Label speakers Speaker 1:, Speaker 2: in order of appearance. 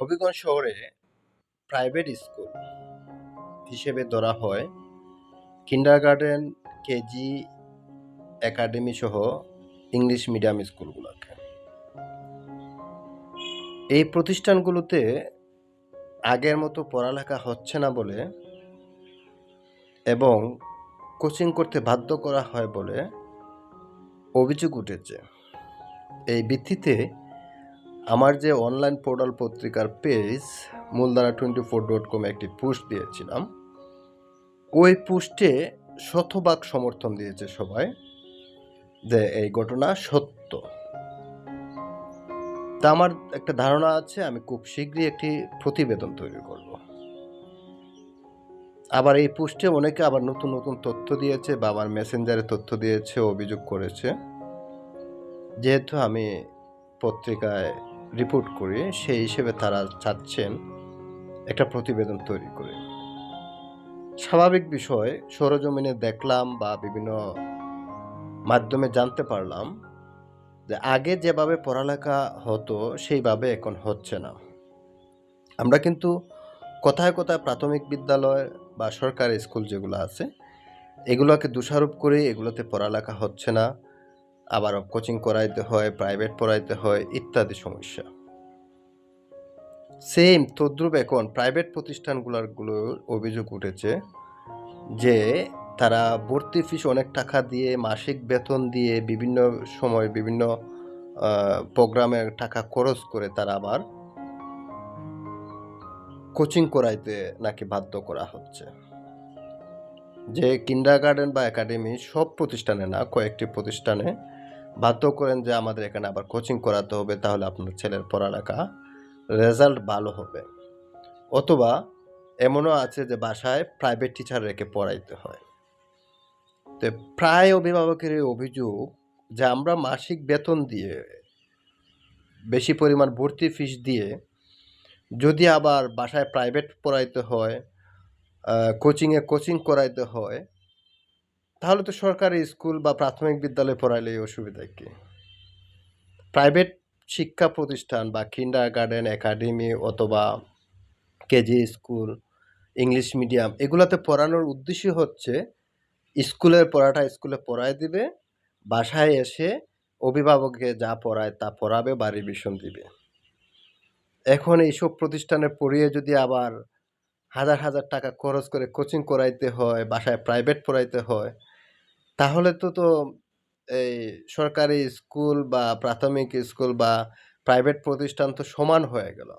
Speaker 1: হবিগঞ্জ শহরে private school হিসেবে ধরা হয় কিন্ডারগার্টেন, কেজি, একাডেমি সহ ইংলিশ মিডিয়াম স্কুলগুলোকে। এই প্রতিষ্ঠানগুলোতে আগের মতো পড়ালেখা হচ্ছে না বলে এবং কোচিং করতে বাধ্য করা হয় বলে অভিযোগ উঠেছে। এই ভিত্তিতে আমার যে অনলাইন পোর্টাল পত্রিকার পেজ mulldana24.com একটি পোস্ট দিয়েছিলাম। ওই পোস্টে শতভাগ সমর্থন দিয়েছে সবাই যে এই ঘটনা সত্য। তা আমার একটা ধারণা আছে আমি খুব শীঘ্রই একটি প্রতিবেদন তৈরি করব। আবার এই পোস্টে অনেকে আবার নতুন নতুন তথ্য দিয়েছে বা আমার মেসেঞ্জারে তথ্য দিয়েছে, অভিযোগ করেছে। যেহেতু আমি পত্রিকায় রিপোর্ট করি সেই হিসেবে তারা চাচ্ছেন একটা প্রতিবেদন তৈরি করে। স্বাভাবিক বিষয়, সরেজমিনে দেখলাম বা বিভিন্ন মাধ্যমে জানতে পারলাম যে আগে যেভাবে পড়ালেখা হতো সেইভাবে এখন হচ্ছে না। আমরা কিন্তু কোথায় কোথায় প্রাথমিক বিদ্যালয় বা সরকারি স্কুল যেগুলো আছে এগুলোকে দোষারোপ করে এগুলোতে পড়ালেখা হচ্ছে না, আবার কোচিং করাইতে হয়, প্রাইভেট পড়াইতে হয় ইত্যাদি সমস্যা। সেম তদ্রুপ এখন প্রাইভেট প্রতিষ্ঠানগুলোর অভিযোগ উঠেছে যে তারা ভর্তি ফিস অনেক টাকা দিয়ে, মাসিক বেতন দিয়ে, বিভিন্ন সময় বিভিন্ন প্রোগ্রামের টাকা খরচ করে তারা আবার কোচিং করাইতে নাকি বাধ্য করা হচ্ছে। যে কিন্ডারগার্টেন বা একাডেমি সব প্রতিষ্ঠানে না, কয়েকটি প্রতিষ্ঠানে বাধ্য করেন যে আমাদের এখানে আবার কোচিং করাতে হবে, তাহলে আপনার ছেলের পড়ালেখা রেজাল্ট ভালো হবে। অথবা এমনও আছে যে বাসায় প্রাইভেট টিচার রেখে পড়াইতে হয়। তো প্রায় অভিভাবকের অভিযোগ যে আমরা মাসিক বেতন দিয়ে, বেশি পরিমাণ ভর্তি ফিস দিয়ে যদি আবার বাসায় প্রাইভেট পড়াইতে হয়, কোচিং করাইতে হয়, তাহলে তো সরকারি স্কুল বা প্রাথমিক বিদ্যালয়ে পড়াইলে অসুবিধা কি? প্রাইভেট শিক্ষা প্রতিষ্ঠান বা কিন্ডারগার্টেন, একাডেমি অথবা কেজি স্কুল, ইংলিশ মিডিয়াম এগুলোতে পড়ানোর উদ্দেশ্য হচ্ছে স্কুলের পড়াটা স্কুলে পড়ায় দিবে, বাসায় এসে অভিভাবককে যা পড়ায় তা পড়াবে বা রিভিশন দিবে। এখন এইসব প্রতিষ্ঠানে পড়িয়ে যদি আবার হাজার হাজার টাকা খরচ করে কোচিং করাইতে হয়, বাসায় প্রাইভেট পড়াইতে হয়, তাহলে তো এই সরকারি স্কুল বা প্রাথমিক স্কুল বা প্রাইভেট প্রতিষ্ঠান তো সমান হয়ে গেল।